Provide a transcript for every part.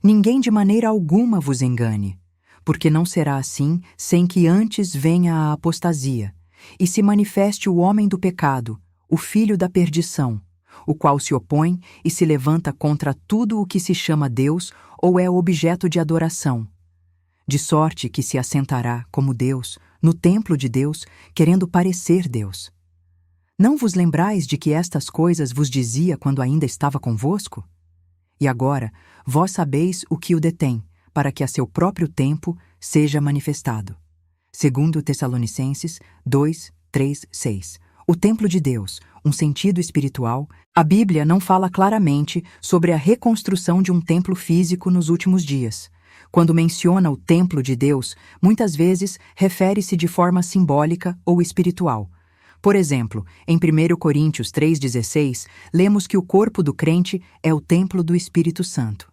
Ninguém de maneira alguma vos engane, porque não será assim sem que antes venha a apostasia, e se manifeste o homem do pecado, o filho da perdição, o qual se opõe e se levanta contra tudo o que se chama Deus ou é objeto de adoração, de sorte que se assentará como Deus, no templo de Deus, querendo parecer Deus. Não vos lembrais de que estas coisas vos dizia quando ainda estava convosco? E agora, vós sabeis o que o detém, para que a seu próprio tempo seja manifestado. 2 Tessalonicenses 2, 3, 6. O templo de Deus, um sentido espiritual, a Bíblia não fala claramente sobre a reconstrução de um templo físico nos últimos dias. Quando menciona o templo de Deus, muitas vezes refere-se de forma simbólica ou espiritual. Por exemplo, em 1 Coríntios 3,16, lemos que o corpo do crente é o templo do Espírito Santo.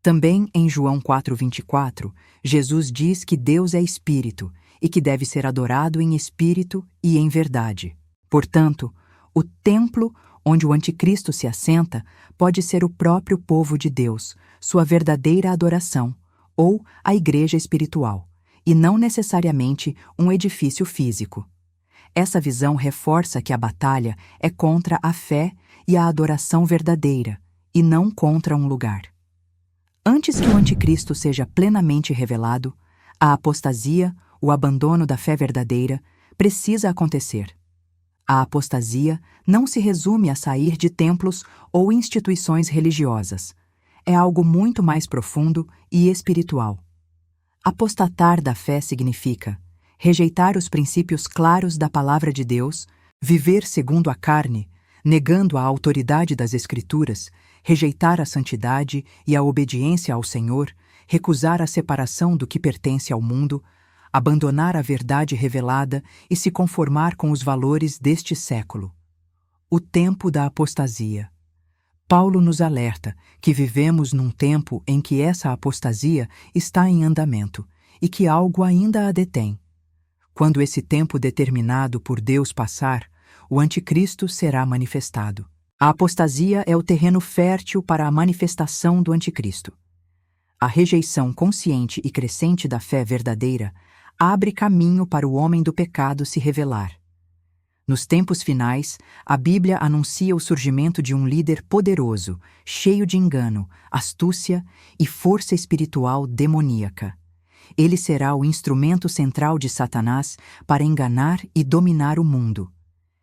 Também em João 4,24, Jesus diz que Deus é Espírito e que deve ser adorado em espírito e em verdade. Portanto, o templo onde o anticristo se assenta pode ser o próprio povo de Deus, sua verdadeira adoração, ou a igreja espiritual, e não necessariamente um edifício físico. Essa visão reforça que a batalha é contra a fé e a adoração verdadeira, e não contra um lugar. Antes que o anticristo seja plenamente revelado, a apostasia, o abandono da fé verdadeira, precisa acontecer. A apostasia não se resume a sair de templos ou instituições religiosas. É algo muito mais profundo e espiritual. Apostatar da fé significa rejeitar os princípios claros da palavra de Deus, viver segundo a carne, negando a autoridade das Escrituras, rejeitar a santidade e a obediência ao Senhor, recusar a separação do que pertence ao mundo, abandonar a verdade revelada e se conformar com os valores deste século. O tempo da apostasia. Paulo nos alerta que vivemos num tempo em que essa apostasia está em andamento e que algo ainda a detém. Quando esse tempo determinado por Deus passar, o anticristo será manifestado. A apostasia é o terreno fértil para a manifestação do anticristo. A rejeição consciente e crescente da fé verdadeira abre caminho para o homem do pecado se revelar. Nos tempos finais, a Bíblia anuncia o surgimento de um líder poderoso, cheio de engano, astúcia e força espiritual demoníaca. Ele será o instrumento central de Satanás para enganar e dominar o mundo.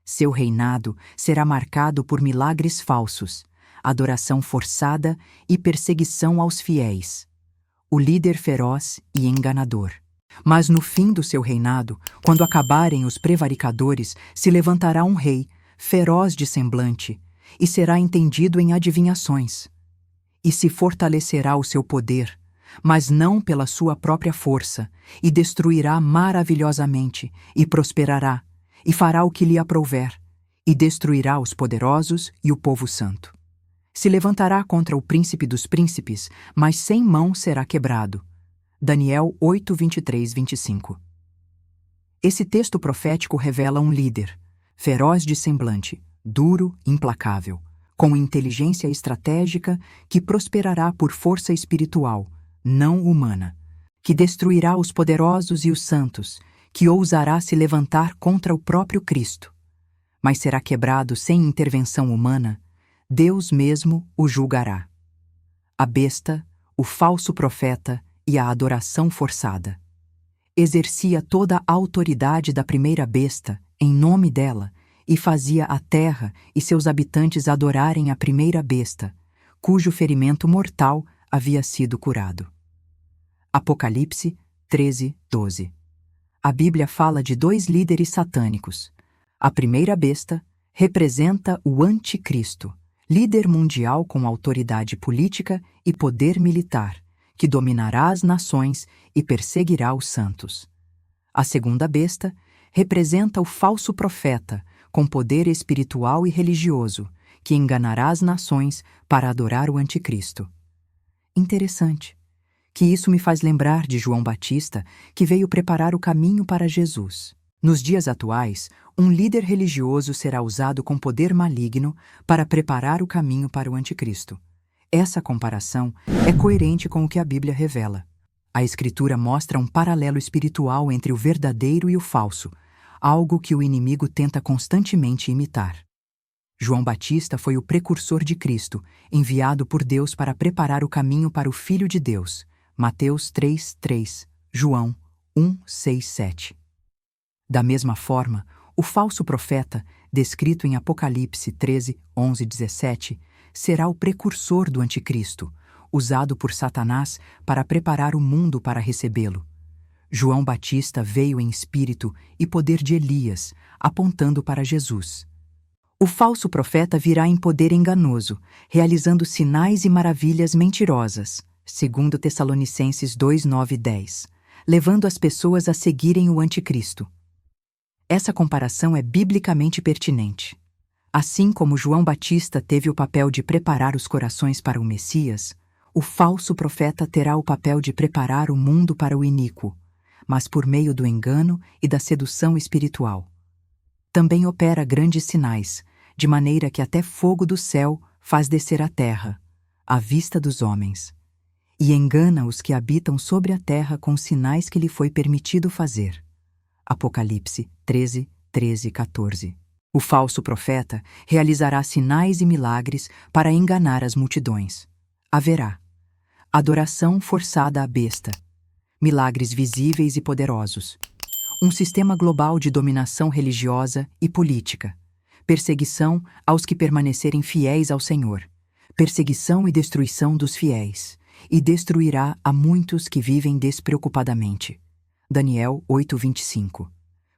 Seu reinado será marcado por milagres falsos, adoração forçada e perseguição aos fiéis. O líder feroz e enganador. Mas no fim do seu reinado, quando acabarem os prevaricadores, se levantará um rei, feroz de semblante, e será entendido em adivinhações. E se fortalecerá o seu poder, mas não pela sua própria força, e destruirá maravilhosamente, e prosperará, e fará o que lhe aprouver, e destruirá os poderosos e o povo santo. Se levantará contra o príncipe dos príncipes, mas sem mão será quebrado. Daniel 8, 23, 25. Esse texto profético revela um líder, feroz de semblante, duro, implacável, com inteligência estratégica que prosperará por força espiritual, não humana, que destruirá os poderosos e os santos, que ousará se levantar contra o próprio Cristo. Mas será quebrado sem intervenção humana, Deus mesmo o julgará. A besta, o falso profeta e a adoração forçada. Exercia toda a autoridade da primeira besta, em nome dela, e fazia a terra e seus habitantes adorarem a primeira besta, cujo ferimento mortal havia sido curado. Apocalipse 13, 12. A Bíblia fala de dois líderes satânicos. A primeira besta representa o anticristo, líder mundial com autoridade política e poder militar, que dominará as nações e perseguirá os santos. A segunda besta representa o falso profeta, com poder espiritual e religioso, que enganará as nações para adorar o anticristo. Interessante, que isso me faz lembrar de João Batista, que veio preparar o caminho para Jesus. Nos dias atuais, um líder religioso será usado com poder maligno para preparar o caminho para o anticristo. Essa comparação é coerente com o que a Bíblia revela. A Escritura mostra um paralelo espiritual entre o verdadeiro e o falso, algo que o inimigo tenta constantemente imitar. João Batista foi o precursor de Cristo, enviado por Deus para preparar o caminho para o Filho de Deus. Mateus 3:3, João 1:6-7. Da mesma forma, o falso profeta, descrito em Apocalipse 13:11-17, será o precursor do anticristo, usado por Satanás para preparar o mundo para recebê-lo. João Batista veio em espírito e poder de Elias, apontando para Jesus. O falso profeta virá em poder enganoso, realizando sinais e maravilhas mentirosas, segundo Tessalonicenses 2:9-10, levando as pessoas a seguirem o anticristo. Essa comparação é biblicamente pertinente. Assim como João Batista teve o papel de preparar os corações para o Messias, o falso profeta terá o papel de preparar o mundo para o iníquo, mas por meio do engano e da sedução espiritual. Também opera grandes sinais, de maneira que até fogo do céu faz descer à terra, à vista dos homens, e engana os que habitam sobre a terra com os sinais que lhe foi permitido fazer. Apocalipse 13:13-14. O falso profeta realizará sinais e milagres para enganar as multidões. Haverá adoração forçada à besta, milagres visíveis e poderosos, um sistema global de dominação religiosa e política, perseguição aos que permanecerem fiéis ao Senhor, perseguição e destruição dos fiéis, e destruirá a muitos que vivem despreocupadamente. Daniel 8:25.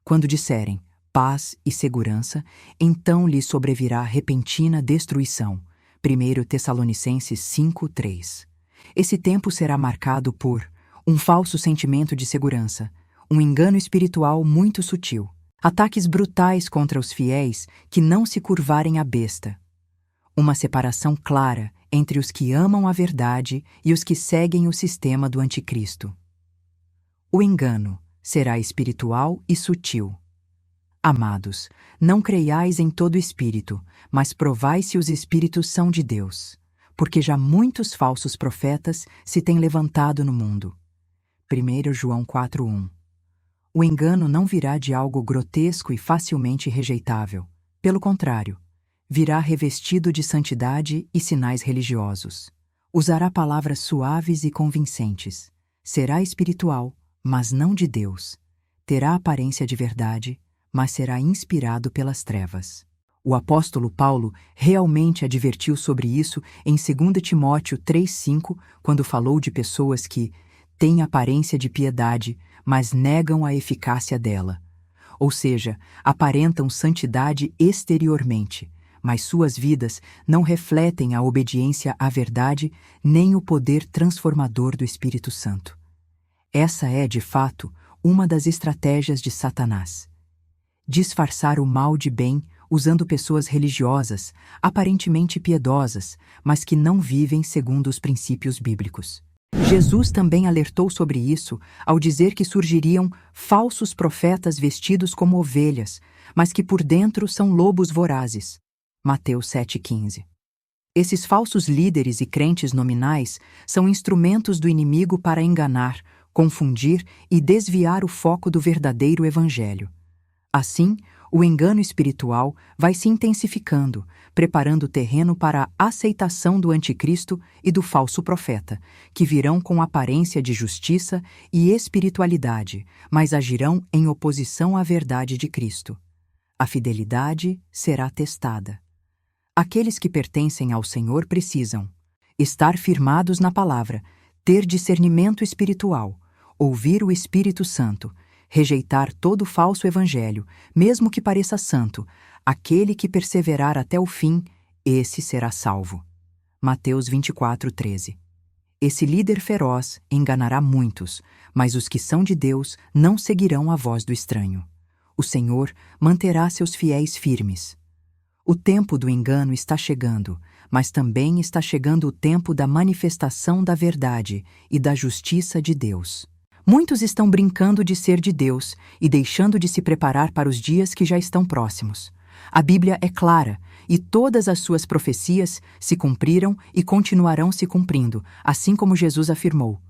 Quando disserem paz e segurança, então lhes sobrevirá repentina destruição. 1 Tessalonicenses 5:3. Esse tempo será marcado por um falso sentimento de segurança, um engano espiritual muito sutil, ataques brutais contra os fiéis que não se curvarem à besta, uma separação clara entre os que amam a verdade e os que seguem o sistema do anticristo. O engano será espiritual e sutil. Amados, não creiais em todo espírito, mas provai se os espíritos são de Deus, porque já muitos falsos profetas se têm levantado no mundo. 1 João 4:1. O engano não virá de algo grotesco e facilmente rejeitável. Pelo contrário, virá revestido de santidade e sinais religiosos. Usará palavras suaves e convincentes. Será espiritual, mas não de Deus. Terá aparência de verdade, mas será inspirado pelas trevas. O apóstolo Paulo realmente advertiu sobre isso em 2 Timóteo 3:5, quando falou de pessoas que têm aparência de piedade, mas negam a eficácia dela. Ou seja, aparentam santidade exteriormente, mas suas vidas não refletem a obediência à verdade nem o poder transformador do Espírito Santo. Essa é, de fato, uma das estratégias de Satanás. Disfarçar o mal de bem usando pessoas religiosas, aparentemente piedosas, mas que não vivem segundo os princípios bíblicos. Jesus também alertou sobre isso ao dizer que surgiriam falsos profetas vestidos como ovelhas, mas que por dentro são lobos vorazes. Mateus 7:15. Esses falsos líderes e crentes nominais são instrumentos do inimigo para enganar, confundir e desviar o foco do verdadeiro evangelho. Assim, o engano espiritual vai se intensificando, preparando o terreno para a aceitação do anticristo e do falso profeta, que virão com aparência de justiça e espiritualidade, mas agirão em oposição à verdade de Cristo. A fidelidade será testada. Aqueles que pertencem ao Senhor precisam estar firmados na palavra, ter discernimento espiritual, ouvir o Espírito Santo, rejeitar todo falso evangelho, mesmo que pareça santo. Aquele que perseverar até o fim, esse será salvo. Mateus 24:13. Esse líder feroz enganará muitos, mas os que são de Deus não seguirão a voz do estranho. O Senhor manterá seus fiéis firmes. O tempo do engano está chegando, mas também está chegando o tempo da manifestação da verdade e da justiça de Deus. Muitos estão brincando de ser de Deus e deixando de se preparar para os dias que já estão próximos. A Bíblia é clara, e todas as suas profecias se cumpriram e continuarão se cumprindo, assim como Jesus afirmou: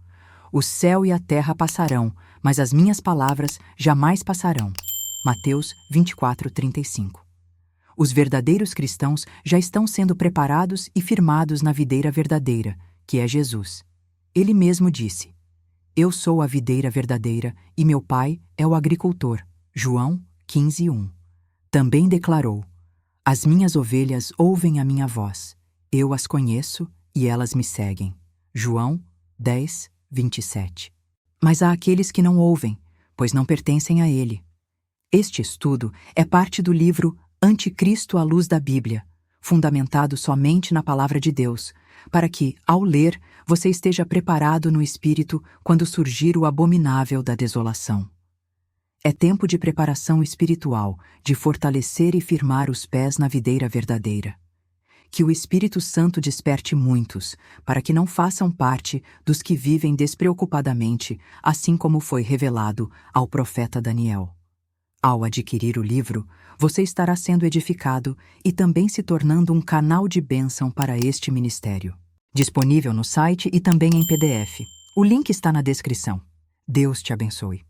o céu e a terra passarão, mas as minhas palavras jamais passarão. Mateus 24:35. Os verdadeiros cristãos já estão sendo preparados e firmados na videira verdadeira, que é Jesus. Ele mesmo disse: eu sou a videira verdadeira e meu pai é o agricultor. João 15:1. Também declarou: as minhas ovelhas ouvem a minha voz. Eu as conheço e elas me seguem. João 10:27. Mas há aqueles que não ouvem, pois não pertencem a ele. Este estudo é parte do livro Anticristo à Luz da Bíblia, fundamentado somente na Palavra de Deus, para que, ao ler, você esteja preparado no espírito quando surgir o abominável da desolação. É tempo de preparação espiritual, de fortalecer e firmar os pés na videira verdadeira. Que o Espírito Santo desperte muitos, para que não façam parte dos que vivem despreocupadamente, assim como foi revelado ao profeta Daniel. Ao adquirir o livro, você estará sendo edificado e também se tornando um canal de bênção para este ministério. Disponível no site e também em PDF. O link está na descrição. Deus te abençoe.